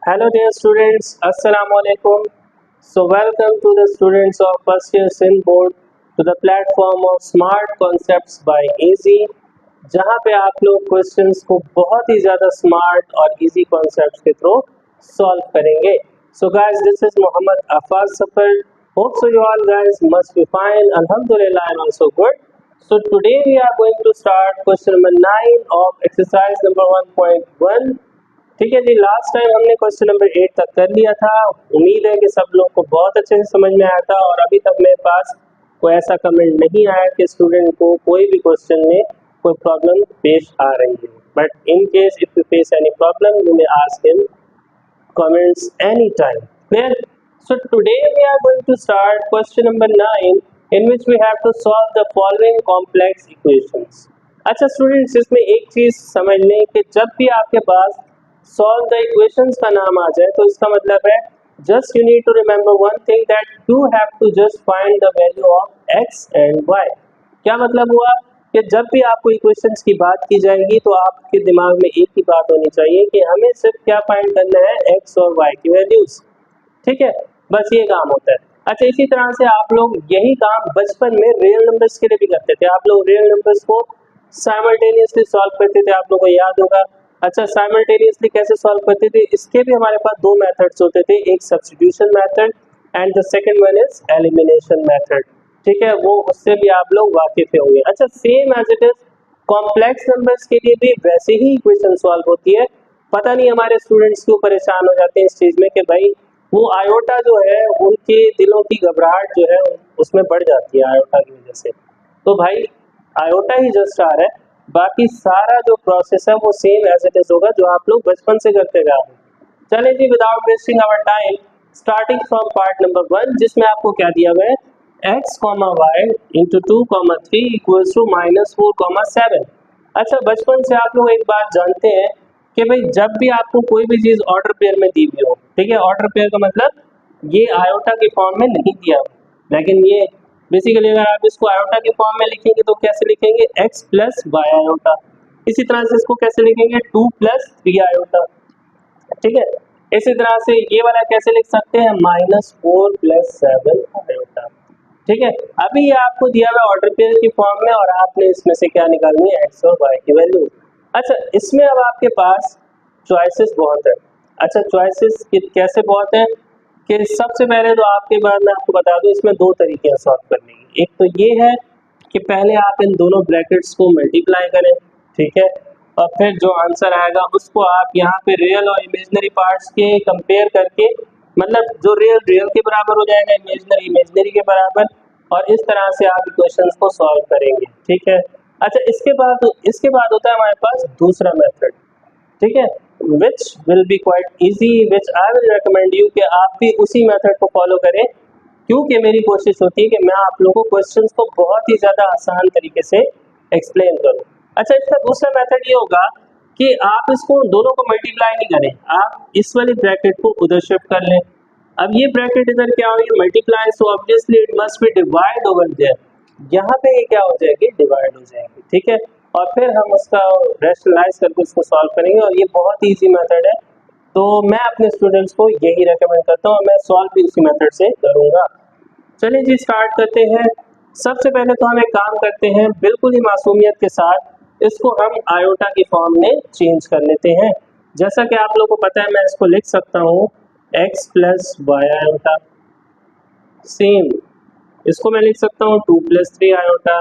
Hello dear students, Assalamu alaikum. So welcome to the students of first year Sin board to the platform of Smart Concepts by Easy, जहाँ पे आप लोग questions को बहुत ही ज़्यादा smart और easy concepts के थ्रू सॉल्व करेंगे. So guys, this is Muhammad Afaz Safar. Hope so you all guys must be fine. Alhamdulillah, I'm also good. So today we are going to start question number 9 of exercise number 1.1. ठीक है जी, last time हमने question number 8 तक कर लिया था. उम्मीद है कि सब लोग को बहुत अच्छे से समझ में आया था और अभी तक मेरे पास कोई ऐसा कमेंट नहीं आया कि स्टूडेंट को कोई भी क्वेश्चन में कोई प्रॉब्लम पेश आ रही है. But in case if you face any problem you may ask in comments any time. Clear? So today we are going to start question number 9 in which we have to solve the following complex equations. अच्छा students, इसमें एक चीज समझ लें कि जब भी आपके पास सॉल्व द इक्वेशंस का नाम आ जाए तो इसका मतलब है just you need to remember one thing that you have to just find the value of x and y. क्या मतलब हुआ कि जब भी आपको इक्वेशंस की बात की जाएगी तो आपके दिमाग में एक ही बात होनी चाहिए कि हमें सिर्फ क्या फाइंड करना है, एक्स और वाई की वैल्यूज. ठीक है, बस ये काम होता है. अच्छा, इसी तरह से आप लोग यही काम बचपन में रियल नंबर्स के लिए भी करते थे. आप लोग रियल नंबर्स को साइमल्टेनियसली सॉल्व करते थे, आप लोगों को याद होगा. अच्छा, साइमल्टेनियसली कैसे सॉल्व करते थे, इसके भी हमारे पास दो मेथड्स होते थे, एक substitution method and the second one is elimination method. ठीक है, वो उससे भी आप लोग वाकिफ होंगे. अच्छा, same as it is complex numbers के लिए भी वैसे ही इक्वेशन सॉल्व होती है. पता नहीं हमारे स्टूडेंट्स क्यों परेशान हो जाते हैं इस चीज़ में कि भाई वो आयोटा जो है उनके दिलों की घबराहट जो है उसमें बढ़ जाती है आयोटा की वजह से. तो भाई आयोटा ही जस्ट आ रहा है, बाकी सारा जो प्रोसेस है वो सेम एज इट इज होगा जो आप लोग बचपन से करते जा रहे हैं. चलें जी, without wasting our time starting from part number 1 जिसमें आपको क्या दिया हुआ है, x, y into 2, 3 equals to -4, 7. अच्छा, बचपन से आप लोग एक बात जानते हैं कि भाई जब भी आपको कोई भी चीज़ ऑर्डर पेयर में दी हुई हो, ठीक है, ऑर्डर पेयर का मतलब ये आयोटा के फॉर्म में नहीं दिया हुआ, लेकिन ये बेसिकली अगर आप इसको आयोटा के फॉर्म में लिखेंगे तो कैसे लिखेंगे, x प्लस वाई आयोटा. इसी तरह से इसको कैसे लिखेंगे, 2 प्लस 3 आयोटा. ठीक है, इसी तरह से ये वाला कैसे लिख सकते हैं, -4 प्लस 7 आयोटा. ठीक है, अभी ये आपको दिया हुआ ऑर्डर पेयर की फॉर्म में और आपने इसमें से क्या निकालनी है, एक्स और वाई की वैल्यू. अच्छा, इसमें अब आपके पास चॉइसेस बहुत है. अच्छा, चॉइसेस कैसे बहुत है कि सबसे पहले तो आपके बाद मैं आपको बता दूं इसमें दो तरीके हैं सॉल्व करने के. एक तो ये है कि पहले आप इन दोनों ब्रैकेट्स को मल्टीप्लाई करें, ठीक है, और फिर जो आंसर आएगा उसको आप यहाँ पे रियल और इमेजिनरी पार्ट्स के कंपेयर करके, मतलब जो रियल रियल के बराबर हो जाएगा, इमेजिनरी इमेजिनरी के बराबर, और इस तरह से आप इक्वेशंस को सॉल्व करेंगे. ठीक है. अच्छा, इसके बाद होता है हमारे पास दूसरा मेथड, ठीक है, which will be quite easy, which I will recommend you कि आप भी उसी मेथड को फॉलो करें, क्योंकि मेरी कोशिश होती है कि मैं आप लोगों को क्वेश्चंस को बहुत ही ज़्यादा आसान तरीके से एक्सप्लेन करूं. अच्छा, इसका दूसरा मेथड ये होगा कि आप इसको दोनों को मल्टीप्लाई नहीं करें, आप इस वाली ब्रैकेट को उधर शिफ्ट कर लें. अब ये ब्रैकेट इधर क्या होगी, multiply, so obviously it must be divide over there. यहाँ पे ये क्या हो जाएगी, डिवाइड हो जाएगी. ठीक है, और फिर हम उसका रैशनलाइज करके उसको सॉल्व करेंगे और ये बहुत ही ईजी मेथड है. तो मैं अपने स्टूडेंट्स को यही रेकमेंड करता हूँ और मैं सॉल्व भी उसी मेथड से करूँगा. चलिए जी, स्टार्ट करते हैं. सबसे पहले तो हम एक काम करते हैं, बिल्कुल ही मासूमियत के साथ इसको हम आयोटा की फॉर्म में चेंज कर लेते हैं. जैसा कि आप लोगों को पता है मैं इसको लिख सकता हूँ x plus y iota. Same इसको मैं लिख सकता हूँ 2 प्लस 3 आयोटा.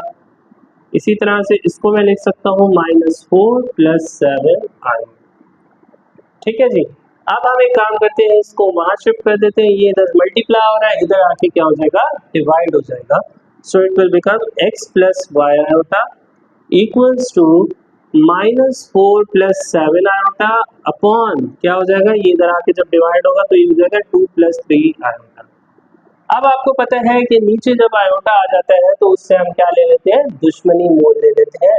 इसी तरह से इसको मैं लिख सकता हूँ -4 प्लस 7 आयोटा. ठीक है जी. अब हम एक काम करते हैं, इसको वहां शिफ्ट कर देते हैं, ये इधर मल्टीप्लाई हो रहा है, इधर आके क्या हो जाएगा, डिवाइड हो जाएगा. So it will become x plus y iota equals to -4 plus 7 iota upon क्या हो जाएगा, ये इधर आके जब डिवाइड होगा तो ये हो जाएगा 2 प्लस 3 आयोटा. अब आपको पता है कि नीचे जब आयोटा आ जाता है तो उससे हम क्या ले लेते हैं, दुश्मनी मोड़ ले लेते हैं.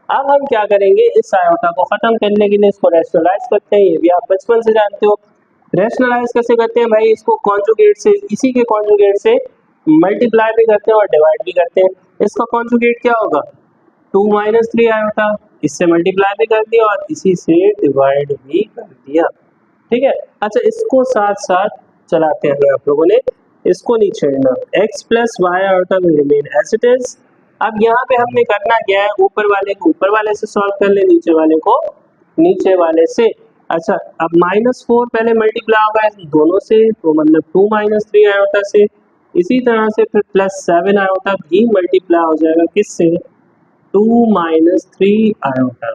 अब हम क्या करेंगे, इस आयोटा को खत्म करने के लिए इसको रैशनलाइज करते हैं. ये भी आप बचपन से जानते हो. रैशनलाइज कैसे करते हैं भाई, इसको कॉन्जुगेट से, इसी के कॉन्जुगेट से मल्टीप्लाई भी करते हैं और डिवाइड भी करते हैं. इसका कॉन्जुगेट क्या होगा, 2 - 3 आयोटा, इससे मल्टीप्लाई भी कर दिया और इसी से डिवाइड भी कर दिया. ठीक है। अच्छा, इसको साथ साथ चलाते हैं आप लोगों ने, इसको नहीं छेड़ना। x plus y iota will remain as it is. अब यहाँ पे हमने करना क्या है, ऊपर वाले को ऊपर वाले से सॉल्व कर ले, नीचे वाले को नीचे वाले से। अच्छा, अब -4 पहले मल्टीप्लाई होगा इन दोनों से, तो मतलब 2 - 3 आयोटा से। इसी तरह से फिर +7 आयोटा भी मल्टीप्लाई हो जाएगा किससे, 2 - 3 आयोटा।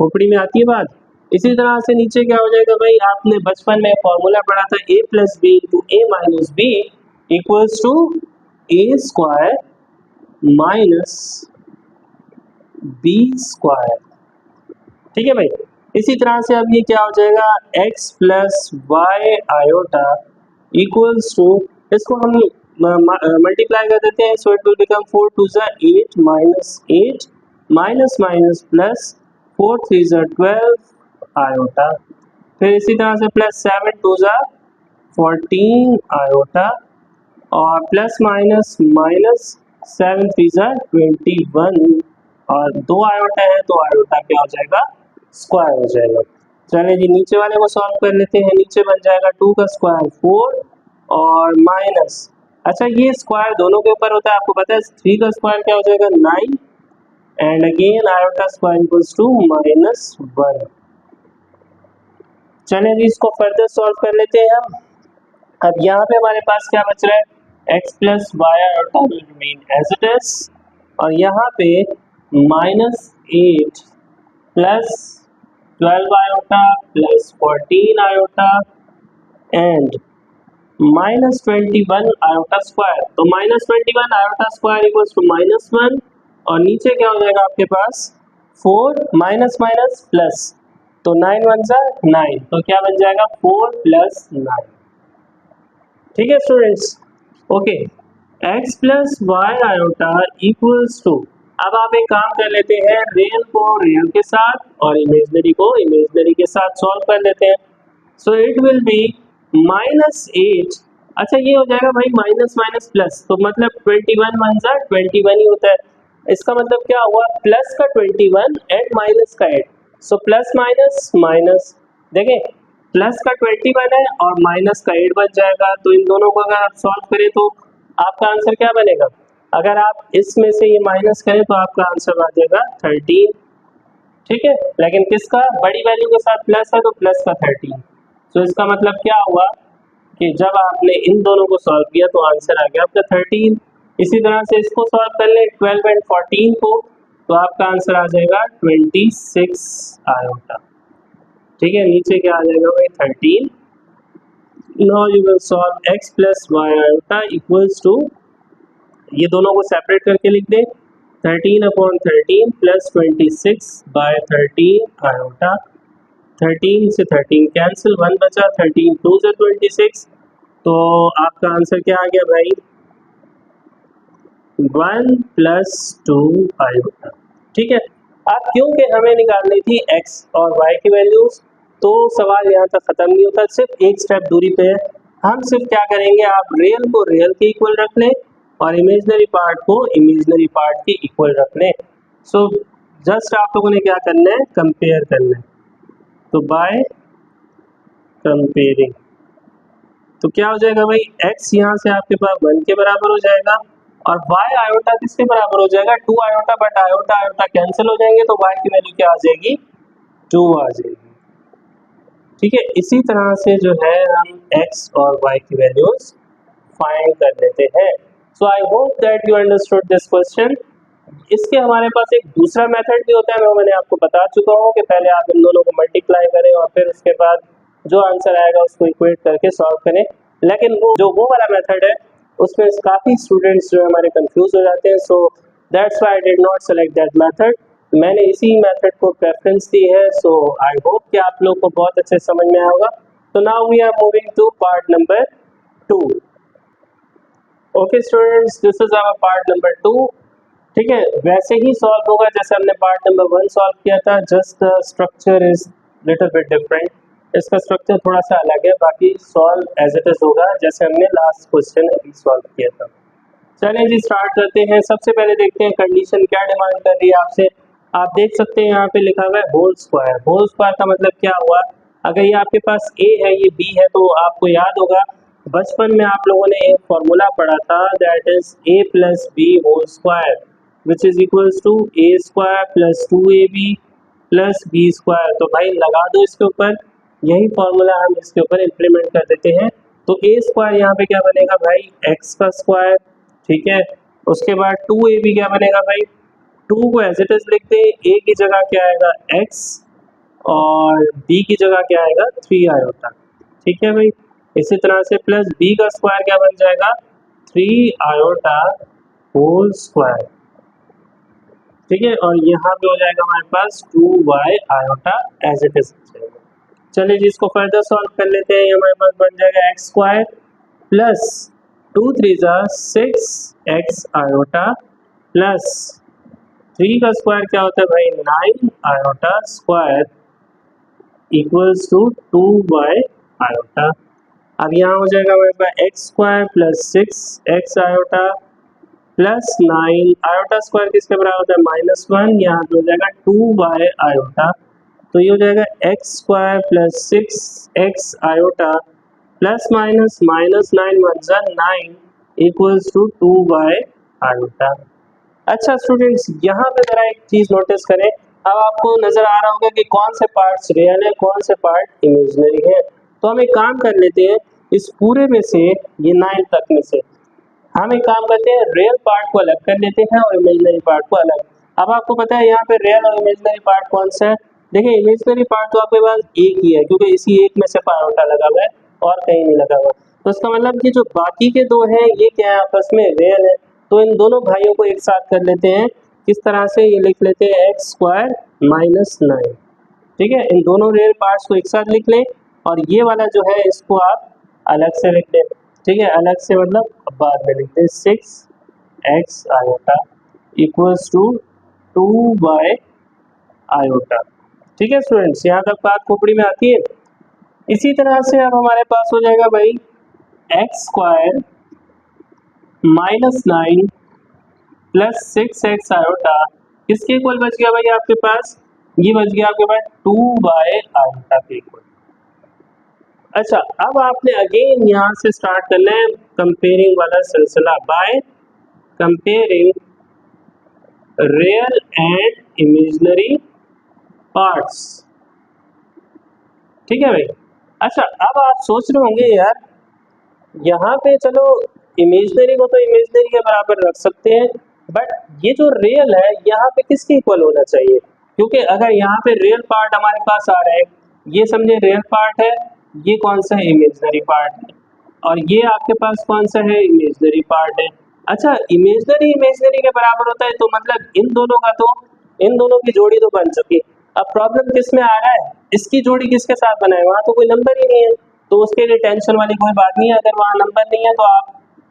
खोपड़ी में आती है बात। इसी तरह से नीचे क्या हो जाएगा भाई, आपने बचपन में फॉर्मूला पढ़ा था a + b × a - b equals to a² - b²। ठीक है भाई। इसी तरह से अब ये क्या हो जाएगा, x plus y iota equals to, इसको हम मल्टीप्लाई कर देते हैं, so it will become 4 × 2 = 8 - 8 minus minus plus 4 × 3 = 12 iota. फिर इसी तरह से +7 × 2 = 14 आयोटा, और प्लस माइनस माइनस 7 × 3 = 21, और 2 आयोटा है तो आयोटा क्या हो जाएगा, स्क्वायर हो जाएगा। चलिए जी, नीचे वाले को सॉल्व कर लेते हैं। नीचे बन जाएगा 2 का स्क्वायर 4 और माइनस, अच्छा ये स्क्वायर दोनों के ऊपर होता है, आपको पता है 3 का स्क्वायर क्या हो जाएगा 9, and again iota square equals to -1। चलिए जी, इसको फर्दर सॉल्व कर लेते हैं हम। अब यहाँ पे हमारे पास क्या बच रहा है, x plus y iota will remain as it is, और यहाँ पे -8 plus 12 iota plus 14 iota and -21 iota square. तो -21 आयोटा स्क्वायर इक्वल्स टू -1, और नीचे क्या हो जाएगा आपके पास 4 माइनस माइनस प्लस, तो 9 × 1 = 9, तो क्या बन जाएगा 4 + 9। ठीक है students, okay. x plus y iota equals to, अब आप एक काम कर लेते हैं, रियल को रियल के साथ और इमेजनरी को इमेजनरी के साथ सॉल्व कर लेते हैं। सो इट विल बी -8, अच्छा ये हो जाएगा भाई माइनस माइनस प्लस, तो मतलब 21 × 1 = 21 ही होता है। इसका मतलब क्या हुआ, प्लस का 21 एंड माइनस का 8, सो प्लस माइनस माइनस, देखें प्लस का 21 है और माइनस का 8 बन जाएगा, तो इन दोनों को अगर आप सॉल्व करें तो आपका आंसर क्या बनेगा, अगर आप इसमें से ये माइनस करें तो आपका आंसर आ जाएगा 13। ठीक है, लेकिन किसका, बड़ी वैल्यू के साथ प्लस है तो प्लस का 13, तो इसका मतलब क्या हुआ कि जब आपने इन दोनों को सॉल्व किया तो आंसर आ गया आपका 13। इसी तरह से इसको सॉल्व कर ले 12 एंड 14 को, तो आपका आंसर आ जाएगा 26 आयोटा। ठीक है, नीचे क्या आ जाएगा भाई 13। Now you will solve x plus y iota equals to, ये दोनों को सेपरेट करके लिख दें, 13/13 प्लस 26/13 आयोटा। 13 से 13 कैंसिल, 1 बचा, 13 × 2 = 26, तो आपका आंसर क्या आ गया भाई 1 + 2 आयोटा। ठीक है, अब क्योंकि हमें निकालनी थी x और y की वैल्यूज, तो सवाल यहाँ तक खत्म नहीं होता, सिर्फ एक स्टेप दूरी पे है। हम सिर्फ क्या करेंगे, आप रियल को रियल के इक्वल रख लें और इमेजनरी पार्ट को इमेजनरी पार्ट के इक्वल रख लें। सो जस्ट आप लोगों ने क्या करना है, कंपेयर करना है, तो बाय कंपेयरिंग, तो क्या हो जाएगा भाई x यहाँ से आपके पास 1 के बराबर हो जाएगा, और y आयोटा किसके बराबर हो जाएगा 2 iota, but iota iota cancel हो जाएंगे, तो y की वैल्यू क्या आ जाएगी 2 आ जाएगी। ठीक है, इसी तरह से जो है हम x और y की वैल्यूज फाइंड कर लेते हैं। So I hope that you understood this question. इसके हमारे पास एक दूसरा मेथड भी होता है, वो मैंने आपको बता चुका हूँ कि पहले आप इन दोनों को मल्टीप्लाई करें और फिर उसके बाद जो आंसर आएगा उसको इक्वेट करके सॉल्व करें, लेकिन वो वाला मेथड है उसमें काफ़ी स्टूडेंट्स जो है हमारे कंफ्यूज हो जाते हैं, so that's why I did not select that method. मैंने इसी मेथड को प्रेफरेंस दी है, सो आई होप कि आप लोग को बहुत अच्छे समझ में आया होगा। तो now we are moving to part number 2। Okay students, this is our part number 2। ठीक है, वैसे ही सॉल्व होगा जैसे हमने पार्ट नंबर 1 सॉल्व किया था, just the structure is little bit different. इसका स्ट्रक्चर थोड़ा सा अलग है, बाकी सॉल्व एज इट इज होगा जैसे हमने लास्ट क्वेश्चन अभी सॉल्व किया था। चलिए जी, स्टार्ट करते हैं। सबसे पहले देखते हैं कंडीशन क्या डिमांड कर रही है आपसे। आप देख सकते हैं यहाँ पे लिखा हुआ है होल स्क्वायर। होल स्क्वायर का मतलब क्या हुआ, अगर ये आपके पास a है ये b है तो आपको याद होगा बचपन में आप लोगों ने एक फॉर्मूला पढ़ा था that is a plus b whole square which is equals to a square plus 2ab प्लस बी स्क्वायर। तो भाई लगा दो इसके ऊपर, यही फॉर्मूला हम इसके ऊपर इम्प्लीमेंट कर देते हैं। तो a स्क्वायर यहाँ पे क्या बनेगा भाई x का स्क्वायर, ठीक है। उसके बाद 2ab क्या बनेगा भाई, 2 को एज इट इज लिखते हैं, a की जगह क्या आएगा x और b की जगह क्या आएगा 3 आयोटा, ठीक है भाई। इसी तरह से प्लस b का स्क्वायर क्या बन जाएगा 3 आयोटा होल स्क्वायर, ठीक है। और यहाँ पे हो जाएगा हमारे पास 2y iota as it is. चलिए जी इसको फर्दर सॉल्व कर लेते हैं। हमारे पास बन जाएगा एक्स स्क्वायर प्लस 2 3 जा 6 एक्स आयोटा प्लस 3 का स्क्वायर क्या होता है भाई 9 iota square equals to 2y iota. अब यहाँ हो जाएगा हमारे पास x square plus 6 x iota plus 9 iota square किसके बराबर होता है -1, यहाँ पे हो जाएगा 2y आयोटा। तो ये हो जाएगा x square plus 6 x iota plus minus -9 × 9 equals to 2y iota. अच्छा स्टूडेंट्स यहाँ पे जरा एक चीज नोटिस करें, अब आपको नजर आ रहा होगा कि कौन से पार्ट्स रियल है कौन से पार्ट इमेजिनरी है। तो हम एक काम कर लेते हैं, इस पूरे में से ये 9 तक में से हम एक काम करते हैं रियल पार्ट को अलग कर लेते हैं और इमेजिनरी पार्ट को अलग। अब आपको पता है यहाँ पे रियल और इमेजिनरी पार्ट कौन सा है। देखिए इमेजिनरी पार्ट तो आपके पास एक ही है क्योंकि इसी एक में से आयोटा लगा हुआ है और कहीं नहीं लगा हुआ। तो इसका मतलब कि जो बाकी के दो हैं ये क्या है आपस में रियल है। तो इन दोनों भाइयों को एक साथ कर लेते हैं, किस तरह से ये लिख लेते हैं एक्स स्क्वायर -9, ठीक है। इन दोनों रियल पार्ट्स को एक साथ लिख लें और ये वाला जो है इसको आप अलग से लिख लें, ठीक है। अलग से मतलब बाद में लिखते हैं 6 x iota equals to 2y iota, ठीक है स्टूडेंट्स। यहाँ तक बात खोपड़ी में आती है। इसी तरह से अब हमारे पास हो जाएगा भाई x square -9 plus 6 x iota किसके इक्वल बच गया भाई आपके पास, ये बच गया आपके पास 2y आयोटा के इक्वल। अच्छा अब आपने अगेन यहाँ से स्टार्ट करना है कंपेयरिंग वाला सिलसिला by comparing real and imaginary parts, ठीक है भाई। अच्छा अब आप सोच रहे होंगे यार यहाँ पे चलो इमेजिनरी को तो इमेजिनरी के बराबर रख सकते हैं बट ये जो रियल है यहाँ पे किसके इक्वल होना चाहिए, क्योंकि अगर यहाँ पे रियल पार्ट हमारे पास आ रहा है, ये समझे रियल पार्ट है, ये कौन सा है इमेजिनरी पार्ट है और ये आपके पास कौन सा है इमेजिनरी पार्ट है। अच्छा इमेजिनरी के बराबर होता है तो मतलब इन दोनों की जोड़ी तो बन चुकी। अब प्रॉब्लम किस में आ रहा है, इसकी जोड़ी किसके साथ बनाए, वहाँ तो कोई नंबर ही नहीं है तो उसके लिए टेंशन वाली कोई बात नहीं है। अगर वहाँ नंबर नहीं है तो आप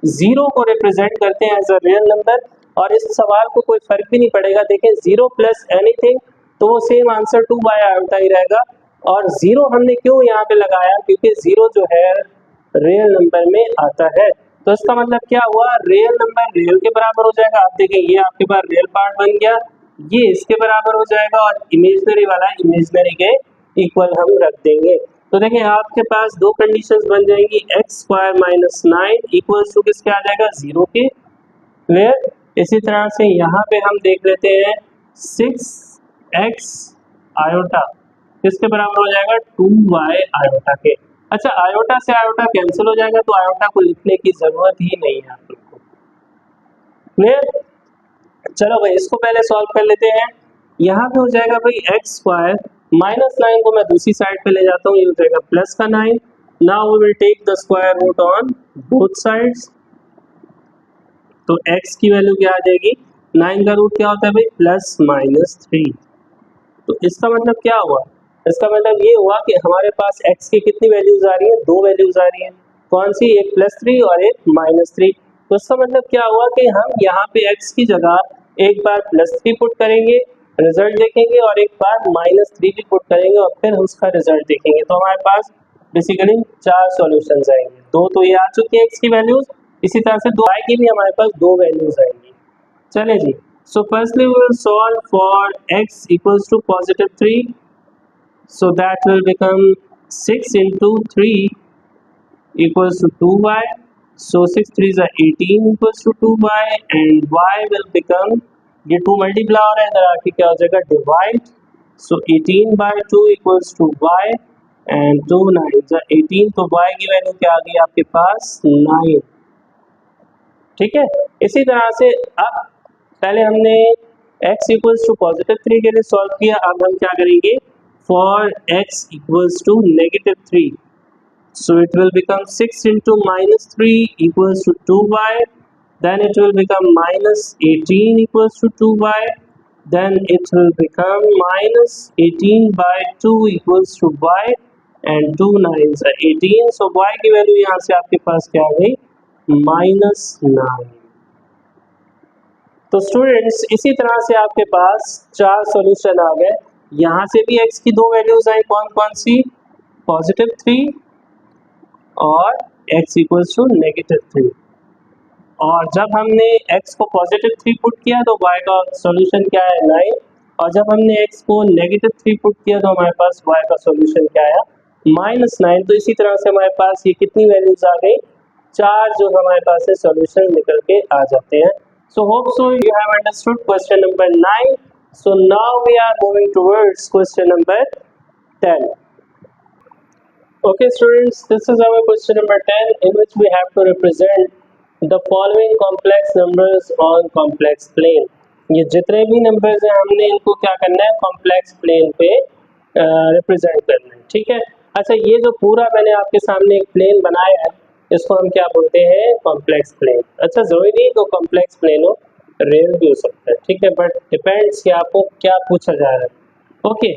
0 को रिप्रेजेंट करते हैं एज अ रियल नंबर और इस सवाल को कोई फर्क भी नहीं पड़ेगा। देखें 0 प्लस एनीथिंग तो वो सेम आंसर 2y आयोटा ही रहेगा। और 0 हमने क्यों यहाँ पे लगाया, क्योंकि 0 जो है रियल नंबर में आता है। तो इसका मतलब क्या हुआ, रियल नंबर रियल के बराबर हो जाएगा। आप देखें ये आपके पास रियल पार्ट बन गया, ये इसके बराबर हो जाएगा और इमेजिनरी वाला इमेजिनरी के इक्वल हम रख देंगे। तो देखें आपके पास दो कंडीशंस बन जाएंगी, एक्स स्क्वायर -9 इक्वल्स टू किसके आ जाएगा 0 के, क्लियर। इसी तरह से यहाँ पे हम देख लेते हैं 6x आयोटा किसके बराबर हो जाएगा 2y आयोटा के। अच्छा आयोटा से आयोटा कैंसिल हो जाएगा तो आयोटा को लिखने की जरूरत ही नहीं है आप लोग को, क्लियर। चलो भाई इसको पहले सॉल्व कर लेते हैं। यहाँ पे हो जाएगा भाई एक्स स्क्वायर -9 को मैं दूसरी साइड पे ले जाता हूँ, ये हो जाएगा प्लस का 9। Now we will take the square root on both sides. तो x की वैल्यू क्या आ जाएगी, 9 का रूट क्या होता है भाई +-3। तो इसका मतलब क्या हुआ, इसका मतलब ये हुआ कि हमारे पास x की कितनी वैल्यूज आ रही हैं, दो वैल्यूज आ रही हैं। कौन सी, एक +3 और एक -3। तो इसका मतलब क्या हुआ कि हम यहाँ पे x की जगह एक बार +3 पुट करेंगे, रिजल्ट देखेंगे और एक बार -3 भी पुट करेंगे और फिर उसका रिजल्ट देखेंगे। तो हमारे पास बेसिकली 4 सॉल्यूशंस आएंगे। दो तो ये आ चुकी है x की वैल्यूज, इसी तरह से y की भी हमारे पास दो वैल्यूज आएंगी। चले जी, so firstly we will solve for x equals to +3, so that will become 6 into 3 equals to 2y. So 6 3s are 18 equals to 2y and y will become, ये 2 मल्टीप्लाई हो रहा है इधर आके क्या हो जाएगा divide. So 18 by 2 equals to y and 2 9s are 18. तो y की वैल्यू क्या आ गई आपके पास 9. ठीक है. इसी तरह से अब पहले हमने x इक्वल्स टू पॉजिटिव 3 के लिए सॉल्व किया. अब हम क्या करेंगे for x equals to negative 3. So it will become 6 into minus 3 equals to 2y. Then it will become minus 18 equals to 2y. Then it will become minus 18 by 2 equals to y. And 2 9s are 18. So y की value यहाँ से आपके पास क्या आ गई minus 9. तो students इसी तरह से आपके पास 4 सॉल्यूशन आ गए. यहाँ से भी x की 2 वैल्यूज आई. कौन कौन सी पॉजिटिव 3 और x इक्वल्स टू नेगेटिव 3. और जब हमने x को पॉजिटिव 3 पुट किया तो y का सॉल्यूशन क्या है 9. और जब हमने x को नेगेटिव 3 पुट किया तो हमारे पास y का सॉल्यूशन क्या आया -9. तो इसी तरह से हमारे पास ये कितनी वैल्यूज आ गई 4 जो हमारे पास है सॉल्यूशन निकल के आ जाते हैं. So hope so you have understood question number 9. So now we are moving towards question number 10. Okay students, this is our question number 10 in which we have to represent the following complex numbers on complex plane. ये जितने भी numbers हैं हमने इनको क्या करना है complex plane पे रिप्रेजेंट करना है. ठीक है. अच्छा ये जो पूरा मैंने आपके सामने एक प्लेन बनाया है इसको हम क्या बोलते हैं कॉम्प्लेक्स प्लेन. अच्छा जरूरी नहीं तो कॉम्प्लेक्स प्लेन हो, रियल भी हो सकता है. ठीक है. बट डिपेंड्स कि आपको क्या पूछा जा रहा है. ओके.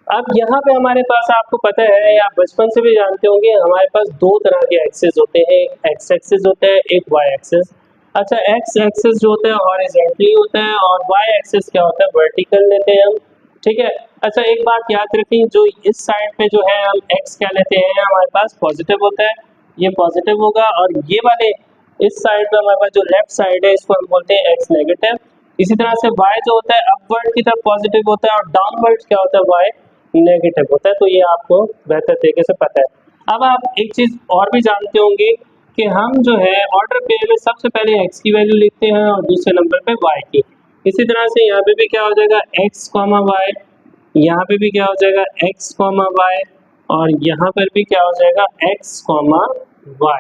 अब यहाँ पे हमारे पास आपको पता है या बचपन से भी जानते होंगे हमारे पास 2 तरह के एक्सिस होते हैं. एक एक्स एक्सिस होता है, एक वाई एक्सिस. अच्छा एक्स एक्सिस जो होता है हॉरिजॉन्टली होता है और वाई एक्सिस क्या होता है वर्टिकल लेते हैं हम. ठीक है. अच्छा एक बात याद रखें, जो इस साइड पे जो है हम एक्स क्या लेते हैं हमारे पास पॉजिटिव होता है, ये पॉजिटिव होगा. और ये वाले इस साइड पे हमारे पास जो लेफ्ट साइड है इसको हम बोलते हैं एक्स नेगेटिव. इसी तरह से वाई जो होता है अपवर्ड की तरफ पॉजिटिव होता है और डाउनवर्ड क्या होता है वाई नेगेटिव होता है. तो ये आपको बेहतर तरीके से पता है. अब आप एक चीज और भी जानते होंगे कि हम जो है ऑर्डर पेयर में सबसे पहले x की वैल्यू लिखते हैं और दूसरे नंबर पे y की. इसी तरह से यहाँ पे भी क्या हो जाएगा x, y, यहाँ पे भी क्या हो जाएगा x, y और यहाँ पर भी क्या हो जाएगा x, y.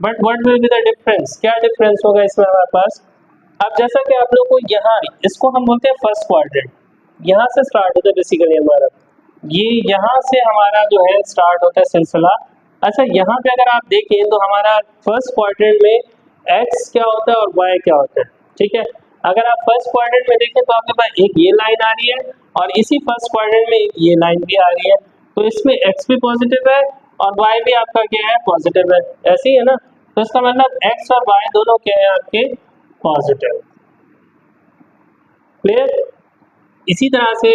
But what will be the difference, क्या डिफरेंस होगा इसमें हमारे पास. अब जैसा कि आप लोग को यहाँ इसको हम बोलते हैं फर्स्ट क्वाड्रेंट. यहाँ से स्टार्ट होता है बेसिकली हमारा, ये यहाँ से हमारा जो है स्टार्ट होता है सिलसिला. अच्छा यहाँ पे अगर आप देखें तो हमारा फर्स्ट क्वाड्रेंट में x क्या होता है और y क्या होता है. ठीक है. अगर आप फर्स्ट क्वाड्रेंट में देखें तो आपके पास एक ये लाइन आ रही है और इसी फर्स्ट क्वाड्रेंट में एक ये लाइन भी आ रही है. तो इसमें x भी पॉजिटिव है और y भी आपका क्या है पॉजिटिव है. ऐसे ही है ना. तो इसका मतलब x और y दोनों क्या है आपके पॉजिटिव. क्लियर. इसी तरह से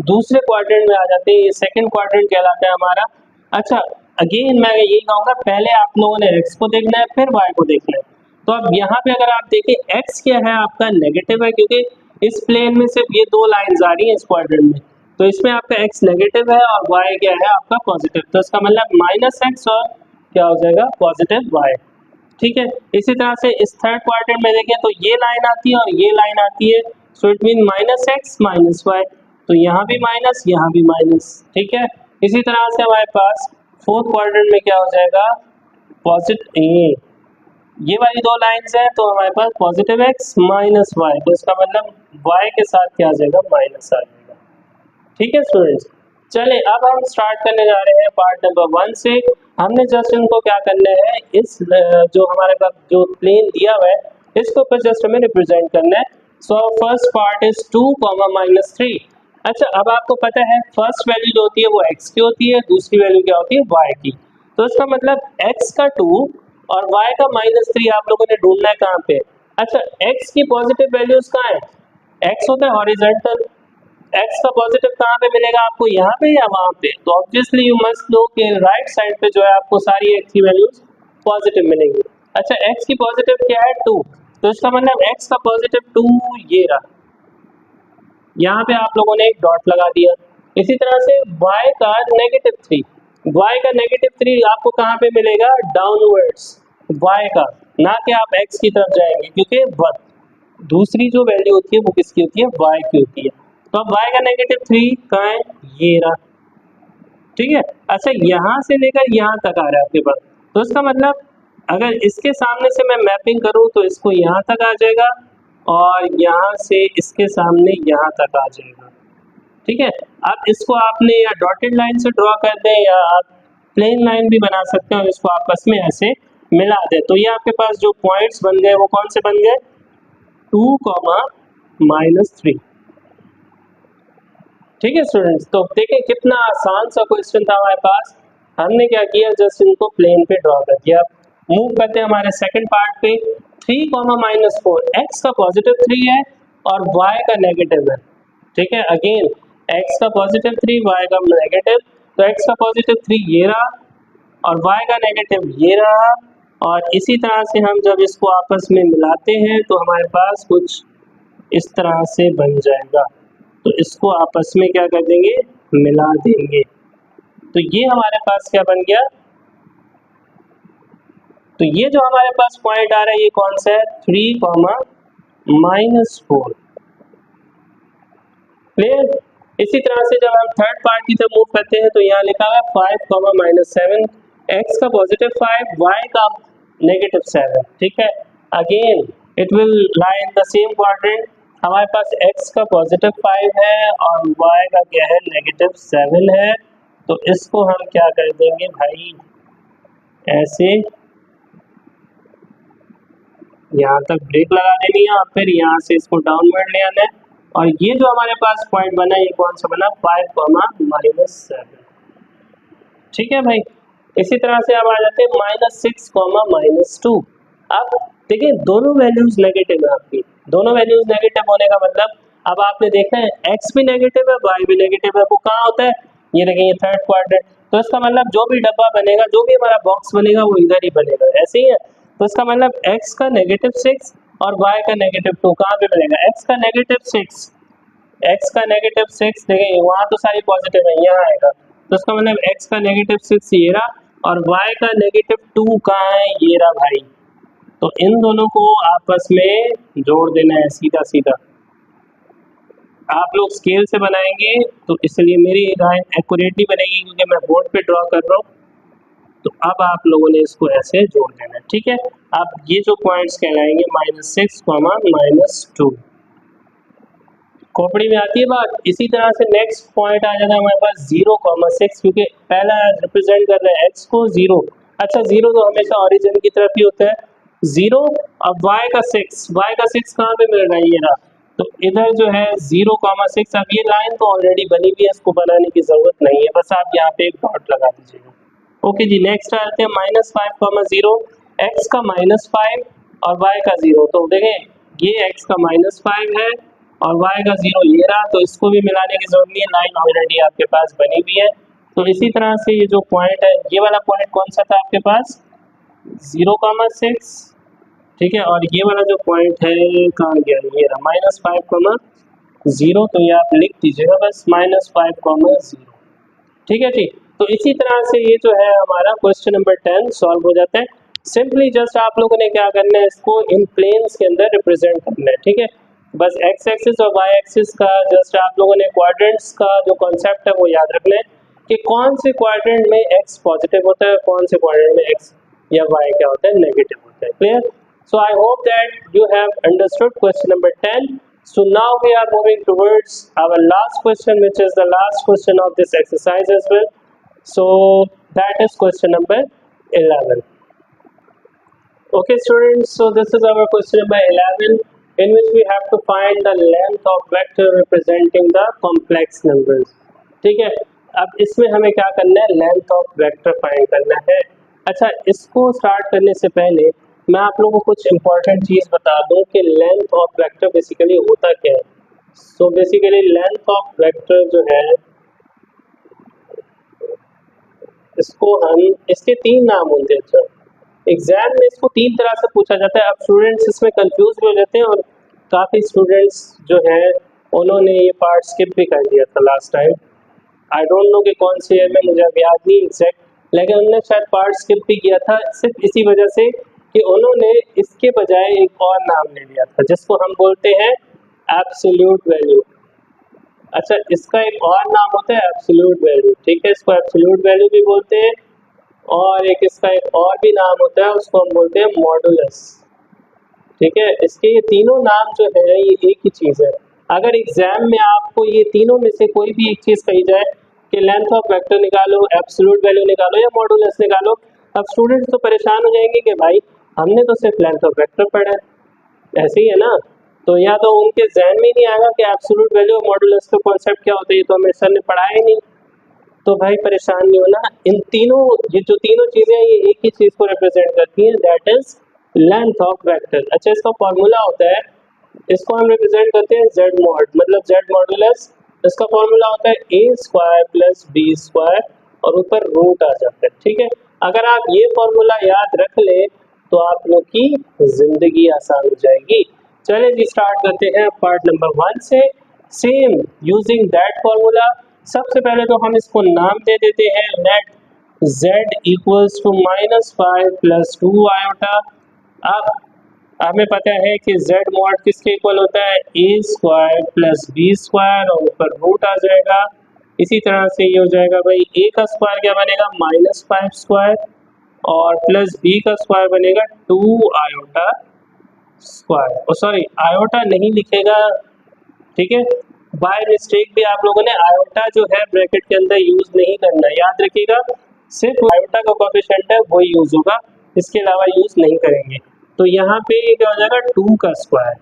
दूसरे क्वाड्रेंट में आ जाते हैं. ये सेकंड क्वाड्रेंट कहलाता है हमारा. अच्छा अगेन मैं यही कहूँगा पहले आप लोगों ने x को देखना है फिर y को देखना है. तो अब यहाँ पे अगर आप देखें x क्या है आपका नेगेटिव है क्योंकि इस प्लेन में सिर्फ ये 2 लाइंस आ रही हैं इस क्वाड्रेंट में. तो इसमें आपका x नेगेटिव है और y क्या है आपका पॉजिटिव. तो इसका मतलब -x और क्या हो जाएगा पॉजिटिव y. ठीक है. इसी तरह से इस थर्ड क्वाड्रेंट में देखें तो ये लाइन आती है और ये लाइन आती है. So it mean -x -y. तो यहाँ भी माइनस यहाँ भी माइनस. ठीक है. इसी तरह से हमारे पास फोर्थ क्वाड्रेंट में क्या हो जाएगा पॉजिटिव ये वाली 2 लाइंस हैं तो हमारे पास पॉजिटिव x -y. तो इसका मतलब y के साथ क्या आ जाएगा माइनस आ जाएगा. ठीक है स्टूडेंट्स. चले अब हम स्टार्ट करने जा रहे हैं पार्ट नंबर 1 से. हमने जस्ट इनको क्या करना है इस जो हमारे पास जो प्लेन दिया हुआ है इसको ऊपर जस्ट हमें रिप्रेजेंट करना है. So first part is 2, -3. अच्छा अब आपको पता है फर्स्ट वैल्यू जो होती है वो x की होती है, दूसरी वैल्यू क्या होती है y की. तो इसका मतलब x का 2 और y का -3 आप लोगों ने ढूंढना है कहाँ पे. अच्छा x की पॉजिटिव वैल्यूज कहाँ है. x होता है हॉरिजॉन्टल. x का पॉजिटिव कहाँ पे मिलेगा आपको यहाँ पे या वहाँ पे. तो ऑब्वियसली यू मस्ट नो कि राइट साइड पे जो है आपको सारी x की वैल्यूज पॉजिटिव मिलेंगी. अच्छा x की पॉजिटिव क्या है 2. तो इसका मतलब x का पॉजिटिव 2 ये रहा. यहाँ पे आप लोगों ने एक डॉट लगा दिया. इसी तरह से y का -3. y का -3 आपको कहाँ पे मिलेगा, डाउनवर्ड्स y का, ना कि आप x की तरफ जाएंगे, क्योंकि दूसरी जो वैल्यू होती है वो किसकी होती है, y की होती है। तो अब y का -3 कहाँ है, ये रहा, ठीक है। अच्छा यहाँ से लेकर यहाँ तक आ रहा है आपके पास, तो इसका मतलब अगर इसके सामने से मैं मैपिंग करूँ तो इसको यहाँ तक आ जाएगा और यहाँ से इसके सामने यहाँ तक आ जाएगा, ठीक है। अब इसको आपने या डॉटेड लाइन से ड्रॉ कर दें या आप प्लेन लाइन भी बना सकते हैं और इसको आपस में ऐसे मिला दें, तो ये आपके पास जो पॉइंट्स बन गए वो कौन से बन गए, 2, -3, ठीक है स्टूडेंट्स। तो देखें कितना आसान सा क्वेश्चन था हमारे पास, हमने क्या किया, जस्ट इनको प्लेन पे ड्रॉ कर दिया। मूव करते हैं हमारे सेकंड पार्ट पे। 3, -4, x का +3 है और y का नेगेटिव है, ठीक है। अगेन x का +3, y का नेगेटिव, तो x का +3 ये रहा और y का नेगेटिव ये रहा, और इसी तरह से हम जब इसको आपस में मिलाते हैं तो हमारे पास कुछ इस तरह से बन जाएगा। तो इसको आपस में क्या कर देंगे, मिला देंगे, तो ये हमारे पास क्या बन गया, तो ये जो हमारे पास पॉइंट आ रहा है ये कौन सा है, 3, -4, क्लियर। इसी तरह से जब हम थर्ड पार्ट की तरफ मूव करते हैं तो यहाँ लिखा है 5, -7, x का +5, y का -7, ठीक है। Again it will lie in the same quadrant, हमारे पास x का +5 है और y का क्या है, -7 है, तो इसको हम क्या कर देंगे भाई, ऐसे यहाँ तक ब्रेक लगा देनी है और फिर यहाँ से इसको डाउनवर्ड ले आना है, और ये जो हमारे पास पॉइंट बना ये कौन सा बना, 5, -7, ठीक है भाई। इसी तरह से अब आ जाते हैं -6, -2। अब देखिए दोनों वैल्यूज नेगेटिव है आपकी, दोनों वैल्यूज नेगेटिव होने का मतलब अब आपने देखा है x भी नेगेटिव है y भी नेगेटिव है, वो कहाँ होता है, ये देखें ये थर्ड क्वाड्रेंट, तो इसका मतलब जो भी डब्बा बनेगा, जो भी हमारा बॉक्स बनेगा वो इधर ही बनेगा, ऐसे ही है। तो इसका मतलब x का -6 और y का -2 कहाँ पे मिलेगा, x का -6, x का -6 देखें वहाँ तो सारी पॉजिटिव है, यहाँ आएगा, तो इसका मतलब x का -6 ये रहा और y का -2 कहाँ है, ये रहा भाई। तो इन दोनों को आपस में जोड़ देना है सीधा सीधा। आप लोग स्केल से बनाएंगे तो इसलिए मेरी राय एक्यूरेटली बनेगी क्योंकि मैं बोर्ड पे ड्रॉ कर रहा हूँ। तो अब आप लोगों ने इसको ऐसे जोड़ देना है, ठीक है। अब ये जो पॉइंट्स कहलाएंगे -6, -2, खोपड़ी में आती है बात। इसी तरह से नेक्स्ट पॉइंट आ जाता है हमारे पास 0, 6, क्योंकि पहला रिप्रेजेंट कर रहा है x को 0। अच्छा 0 तो हमेशा ओरिजिन की तरफ ही होता है, 0। अब y का 6 कहाँ पे मिल रहा है, ये रहा, तो इधर जो है 0, 6। अब ये लाइन तो ऑलरेडी बनी हुई है, इसको बनाने की जरूरत नहीं है, बस आप यहाँ पे एक डॉट लगा दीजिएगा। ओके जी, नेक्स्ट आते हैं -5, 0, x का -5 और y का 0। तो देखें ये x का -5 है और y का 0 ये रहा, तो इसको भी मिलाने की जरूरत नहीं है, लाइन ऑलरेडी आपके पास बनी हुई है। तो इसी तरह से ये जो पॉइंट है, ये वाला पॉइंट कौन सा था आपके पास, 0, 6, ठीक है। और ये वाला जो पॉइंट है कहाँ गया, ये रहा -5, 0, तो ये आप लिख दीजिएगा बस -5, 0, ठीक है ठीक। तो इसी तरह से ये जो है हमारा क्वेश्चन नंबर 10 सॉल्व हो जाता है। सिंपली जस्ट आप लोगों ने क्या करना है, इसको इन प्लेन्स के अंदर रिप्रेजेंट करना है, ठीक है। बस x एक्सिस और y एक्सिस का जस्ट आप लोगों ने क्वाड्रेंट्स का जो कॉन्सेप्ट है वो याद रखना है कि कौन से क्वाड्रेंट में x पॉजिटिव होता है, कौन से क्वाड्रेंट में x या y क्या होता है, नेगेटिव होता है। Clear? So I hope that you have understood question number 10. So now we are moving towards our last question, which is the last question of this exercise as well. So that is question number 11. Okay students, so this is our question number 11 in which we have to find the length of vector representing the complex numbers. ठीक है, अब इसमें हमें क्या करना है, length of vector find करना है। अच्छा, इसको स्टार्ट करने से पहले मैं आप लोगों को कुछ इंपॉर्टेंट चीज़ बता दूं कि लेंथ ऑफ वेक्टर बेसिकली होता क्या है। So basically length of vector जो है, इसको हम, इसके 3 नाम होते हैं। अच्छा, एग्जाम में इसको 3 तरह से पूछा जाता है। अब स्टूडेंट्स इसमें कंफ्यूज भी हो जाते हैं और काफ़ी स्टूडेंट्स जो है उन्होंने ये पार्ट स्किप भी कर दिया था last time. I don't know कि कौन से ईयर में, मुझे अब याद नहीं एग्जैक्ट, लेकिन उन्होंने शायद पार्ट स्किप भी किया था सिर्फ इसी वजह से कि उन्होंने इसके बजाय एक और नाम ले लिया था जिसको हम बोलते हैं एब्सोल्यूट वैल्यू। अच्छा, इसका एक और नाम होता है एब्सोल्यूट वैल्यू, ठीक है, इसको एब्सोल्यूट वैल्यू भी बोलते हैं, और एक इसका एक और भी नाम होता है, उसको हम बोलते हैं मॉडुलस। ठीक है, इसके ये तीनों नाम जो है ये एक ही चीज़ है। अगर एग्जाम में आपको ये तीनों में से कोई भी एक चीज़ कही जाए कि लेंथ ऑफ वेक्टर निकालो, एब्सोल्यूट वैल्यू निकालो या मॉडुलस निकालो, अब स्टूडेंट्स तो परेशान हो जाएंगे कि भाई हमने तो सिर्फ लेंथ ऑफ वेक्टर पढ़ा है, ऐसे ही है ना। तो या तो उनके जहन में ही नहीं आएगा कि एब्सोल्यूट वैल्यू और मॉडुलस का कॉन्सेप्ट क्या होता है, ये तो हमें सर ने पढ़ाया ही नहीं। तो भाई परेशान नहीं होना, इन तीनों, ये जो तीनों चीज़ें ये एक ही चीज़ को रिप्रेजेंट करती हैं, that is length of vector. अच्छा, इसका फॉर्मूला होता है, इसको हम रिप्रेजेंट करते हैं जेड मॉड, मतलब जेड मॉडुलस। इसका फॉर्मूला होता है ए स्क्वायर प्लस बी स्क्वायर और ऊपर रूट आ जाता है। ठीक है, अगर आप ये फॉर्मूला याद रख ले तो आप लोग की जिंदगी आसान हो जाएगी। चलिए जी, स्टार्ट करते हैं पार्ट नंबर 1 से। सेम यूजिंग दैट फॉर्मूला, सबसे पहले तो हम इसको नाम दे देते हैं let z equals to -5 plus 2 iota. अब हमें पता है कि z मॉड किसके इक्वल होता है, ए स्क्वायर प्लस बी स्क्वायर और ऊपर रूट आ जाएगा। इसी तरह से ये हो जाएगा भाई, ए का स्क्वायर क्या बनेगा -5 स्क्वायर और प्लस बी का स्क्वायर बनेगा 2 आयोटा स्क्वायर, और सॉरी आयोटा नहीं लिखेगा, ठीक है, बाय मिस्टेक भी आप लोगों ने आयोटा जो है ब्रैकेट के अंदर यूज नहीं करना, याद रखिएगा, सिर्फ आयोटा का कोएफिशिएंट है वही यूज होगा, इसके अलावा यूज नहीं करेंगे। तो यहाँ पे क्या हो जाएगा 2 का स्क्वायर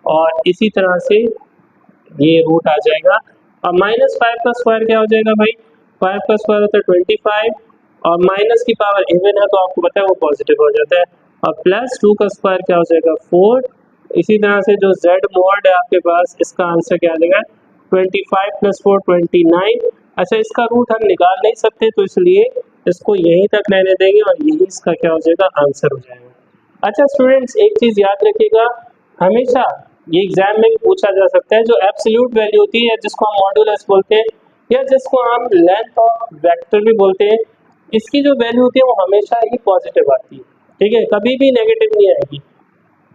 और इसी तरह से ये रूट आ जाएगा, और -5 का स्क्वायर क्या हो जाएगा भाई, 5 का स्क्वायर होता है 25 और माइनस की पावर इवन है तो आपको पता है वो पॉजिटिव हो जाता है, और प्लस 2 का स्क्वायर क्या हो जाएगा 4। इसी तरह से जो z मॉड है आपके पास, इसका आंसर क्या आ जाएगा 25 प्लस 4 29। अच्छा, इसका रूट हम निकाल नहीं सकते तो इसलिए इसको यहीं तक रहने देंगे और यही इसका क्या हो जाएगा आंसर हो जाएगा। अच्छा स्टूडेंट्स, एक चीज़ याद रखिएगा, हमेशा ये एग्जाम में भी पूछा जा सकता है, जो एब्सोल्यूट वैल्यू होती है जिसको हम मॉडुलस बोलते हैं या जिसको हम लेंथ ऑफ वेक्टर भी बोलते हैं, इसकी जो वैल्यू होती है वो हमेशा ही पॉजिटिव आती है। ठीक है, कभी भी नेगेटिव नहीं आएगी,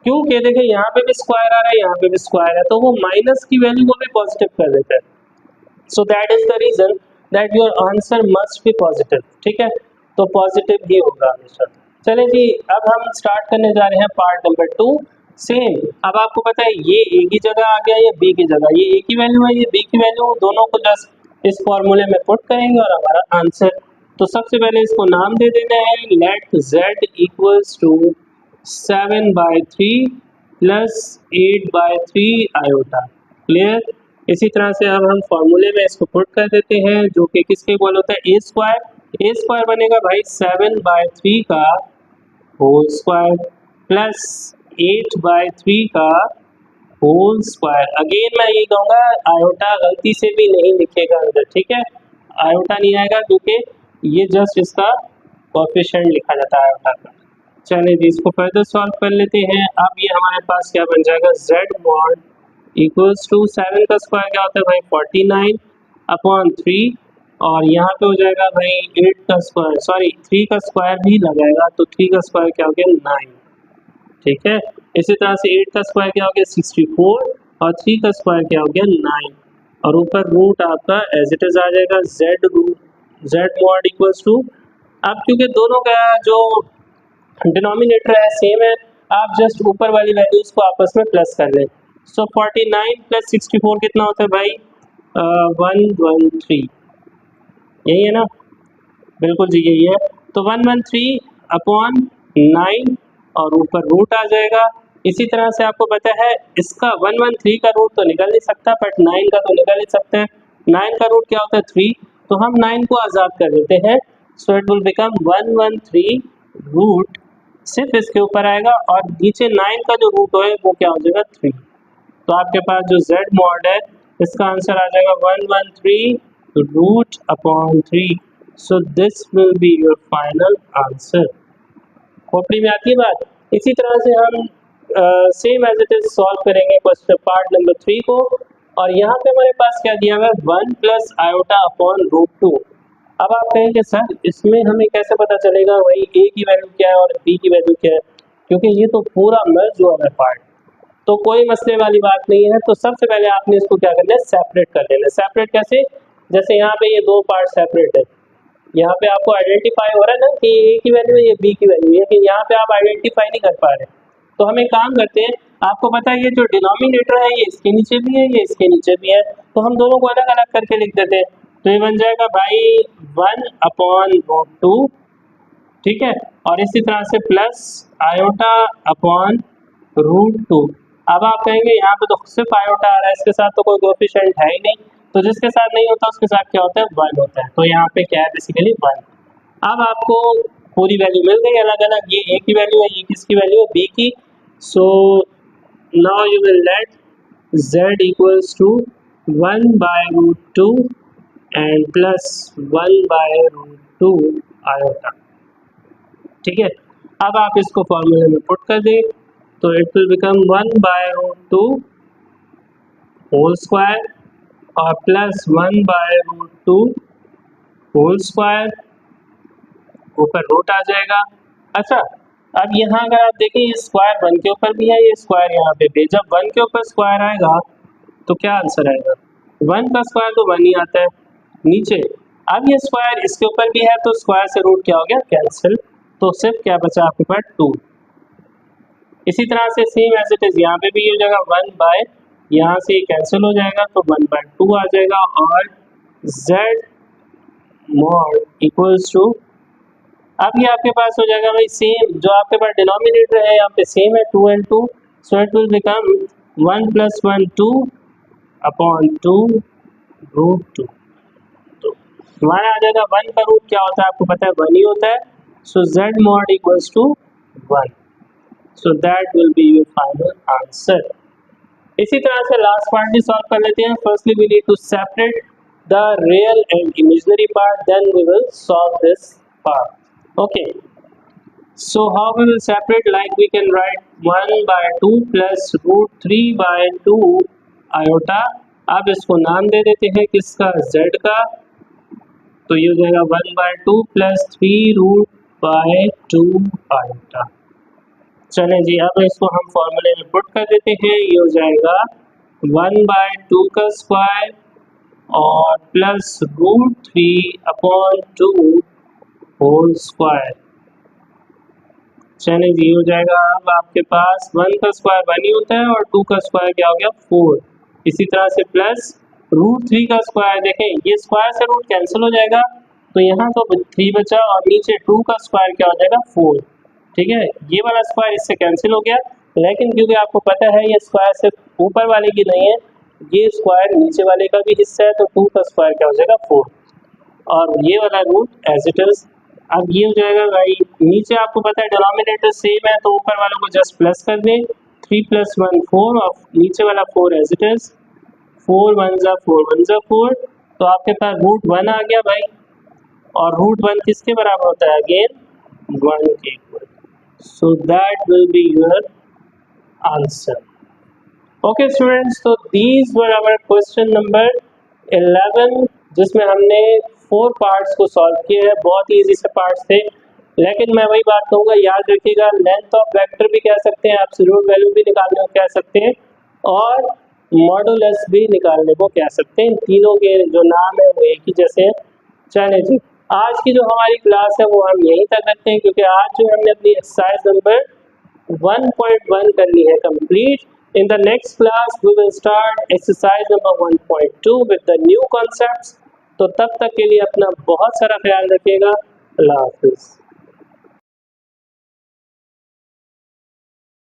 क्योंकि देखिए यहाँ पे भी स्क्वायर आ रहा है, यहाँ पे भी स्क्वायर है, तो वो माइनस की वैल्यू को भी पॉजिटिव कर देता है। So that is the reason that your answer must be positive. ठीक है, तो पॉजिटिव ही होगा हमेशा। चले जी, अब हम स्टार्ट करने जा रहे हैं पार्ट नंबर 2। सेम, अब आपको पता है ये ए की जगह आ गया, ये बी की जगह, ये ए की वैल्यू है, ये बी की वैल्यू, दोनों को जस्ट इस फॉर्मूले में पुट करेंगे और हमारा आंसर। तो सबसे पहले इसको नाम दे देना है लेट z इक्वल्स टू 7/3 प्लस 8/3 आयोटा। क्लियर? इसी तरह से अब हम फॉर्मूले में इसको पुट कर देते हैं, जो कि किसके इक्वल होता है, ए स्क्वायर। ए स्क्वायर बनेगा भाई 7/3 का होल स्क्वायर प्लस 8/3 का होल स्क्वायर। अगेन मैं ये कहूँगा आयोटा गलती से भी नहीं लिखेगा अंदर, ठीक है, आयोटा नहीं आएगा क्योंकि ये जस्ट इसका कोएफिशिएंट लिखा जाता है आयोटा का। चलिए जी, इसको फर्दर सॉल्व कर लेते हैं। अब ये हमारे पास क्या बन जाएगा, z मॉड इक्वल्स टू 7 का स्क्वायर क्या होता है भाई 49/3, और यहाँ पे हो जाएगा भाई 8 का स्क्वायर, सॉरी 3 का स्क्वायर भी लगाएगा तो 3 का स्क्वायर क्या हो गया 9। ठीक है, इसी तरह से 8 का स्क्वायर क्या हो गया 64 और 3 का स्क्वायर क्या हो गया 9, और ऊपर रूट आपका एज इट इज आ जाएगा z मॉड इक्वल्स टू। अब क्योंकि दोनों का जो डिनोमिनेटर है सेम है, आप जस्ट ऊपर वाली वैल्यूज को आपस में प्लस कर लें। सो 49 प्लस 64 कितना होता है भाई 113, यही है ना, बिल्कुल जी यही है। तो 113/9 और ऊपर रूट आ जाएगा। इसी तरह से आपको पता है इसका 113 का रूट तो निकल नहीं सकता, बट 9 का तो निकल ही सकता है। 9 का रूट क्या होता है 3, तो हम 9 को आज़ाद कर देते हैं, so it will become 113 root, सिर्फ इसके ऊपर आएगा और नीचे 9 का जो रूट है वो क्या हो जाएगा 3। तो आपके पास जो z मॉड है इसका आंसर आ जाएगा 113 root upon 3। So this will be your final answer. खोपड़ी में आती है बात। इसी तरह से हम same as it is solve करेंगे क्वेश्चन पार्ट नंबर 3 को। और यहाँ पे हमारे पास क्या दिया हुआ है 1 प्लस आयोटा अपॉन रूट 2। अब आप कहेंगे सर इसमें हमें कैसे पता चलेगा वही ए की वैल्यू क्या है और बी की वैल्यू क्या है, क्योंकि ये तो पूरा मर्ज हुआ है पार्ट, तो कोई मसले वाली बात नहीं है। तो सबसे पहले आपने इसको क्या करना है, सेपरेट कर लेना है। सेपरेट कैसे, जैसे यहाँ पे ये दो पार्ट सेपरेट है, यहाँ पे आपको आइडेंटिफाई हो रहा है ना कि ए की वैल्यू है ये बी की वैल्यू है, लेकिन यहाँ पे आप आइडेंटिफाई नहीं कर पा रहे। तो हम एक काम करते हैं, आपको पता है ये जो डिनोमिनेटर है ये इसके नीचे भी है ये इसके नीचे भी है, तो हम दोनों को अलग अलग करके लिख देते हैं। तो ये बन जाएगा भाई 1 अपॉन रूट 2, ठीक है, और इसी तरह से प्लस आयोटा अपॉन रूट 2। अब आप कहेंगे यहाँ पे तो सिर्फ आयोटा आ रहा है, इसके साथ तो कोई कोएफिशिएंट है ही नहीं, तो जिसके साथ नहीं होता उसके साथ क्या होता है 1 होता है, तो यहाँ पे क्या है बेसिकली 1। अब आपको पूरी वैल्यू मिल गई अलग अलग, ये ए की वैल्यू है, ये किसकी वैल्यू है बी की। So now you will let z equals to 1 by root 2 and plus 1 by root 2 iota, ठीक है। अब आप इसको फॉर्मूले में पुट कर दें तो it will become 1 by root 2 whole square और प्लस 1 बाय रूट 2 होल स्क्वायर, ऊपर रूट आ जाएगा। अच्छा, अब यहाँ अगर आप देखें ये स्क्वायर 1 के ऊपर भी है, ये स्क्वायर यहाँ पे भी, जब 1 के ऊपर स्क्वायर आएगा तो क्या आंसर आएगा, 1 का स्क्वायर तो 1 ही आता है नीचे। अब ये स्क्वायर इसके ऊपर भी है तो स्क्वायर से रूट क्या हो गया कैंसिल, तो सिर्फ क्या बचा आपके पास 2। इसी तरह से सेम एज इट इज यहाँ पे भी हो जाएगा 1 बाय, यहाँ से कैंसिल हो जाएगा तो 1 बाय 2 आ जाएगा, और z मॉड इक्वल्स टू, अब ये आपके पास हो जाएगा भाई सेम जो आपके पास डिनोमिनेटर है यहाँ पे सेम है 2 and 2, so it will become 1 plus 1 2 upon 2 root 2। तो हमारा आ जाएगा 1 का रूट क्या होता है आपको पता है 1 ही होता है, so z mod equals to 1, so that will be your final answer. इसी तरह से लास्ट पार्ट भी सॉल्व कर लेते हैं। Firstly we need to separate the real and imaginary part, then we will solve this part. Okay, so how we will separate, like we can write 1 by 2 plus root 3 by 2 iota। अब इसको नाम दे देते हैं किसका, z का, तो ये हो जाएगा 1 by 2 plus 3 root by 2 iota। चलें जी, अब इसको हम फॉर्मूले में पुट कर देते हैं, ये हो जाएगा 1 by 2 का स्क्वायर और plus root 3 upon 2 whole square. चलिए जी हो जाएगा, अब आपके पास 1 का स्क्वायर 1 ही होता है और 2 का स्क्वायर क्या हो गया 4। इसी तरह से प्लस रूट 3 का स्क्वायर, देखें ये स्क्वायर से रूट कैंसिल हो जाएगा तो यहाँ तो 3 बचा और नीचे 2 का स्क्वायर क्या हो जाएगा 4, ठीक है। ये वाला स्क्वायर इससे कैंसिल हो गया, लेकिन क्योंकि आपको पता है ये स्क्वायर सिर्फ ऊपर वाले की नहीं है, ये स्क्वायर नीचे वाले का भी हिस्सा है, तो 2 का स्क्वायर क्या हो जाएगा 4 और ये वाला रूट एज इट इज। अब ये हो जाएगा भाई, नीचे आपको पता है डिनोमिनेटर सेम है तो ऊपर वालों को जस्ट प्लस कर दें, 3 + 1 4 और नीचे वाला 4 एज इट इज, 4 1 ज़ा 4 1 ज़ा 4, तो आपके पास रूट 1 आ गया भाई, और रूट 1 किसके बराबर होता है अगेन 1 के equal, so that will be your answer. Okay students, तो these were our question number 11 जिसमें हमने 4 पार्ट्स को सॉल्व किए हैं। बहुत ही इजी से पार्ट्स थे, लेकिन मैं वही बात कहूँगा, याद रखिएगा लेंथ ऑफ वेक्टर भी कह सकते हैं, एब्सोल्यूट वैल्यू भी निकालने को कह सकते हैं और मॉडुलस भी निकालने को कह सकते हैं। इन तीनों के जो नाम है वो एक ही जैसे हैं। चलें जी, आज की जो हमारी क्लास है वो हम यहीं तक रखते हैं, क्योंकि आज जो हमने अपनी एक्सरसाइज नंबर 1.1 करनी है complete. In the next class we will start exercise number 1.2 with the new concepts। तो तब तक के लिए अपना बहुत सारा ख्याल रखिएगा। अल्लाह हाफिज़।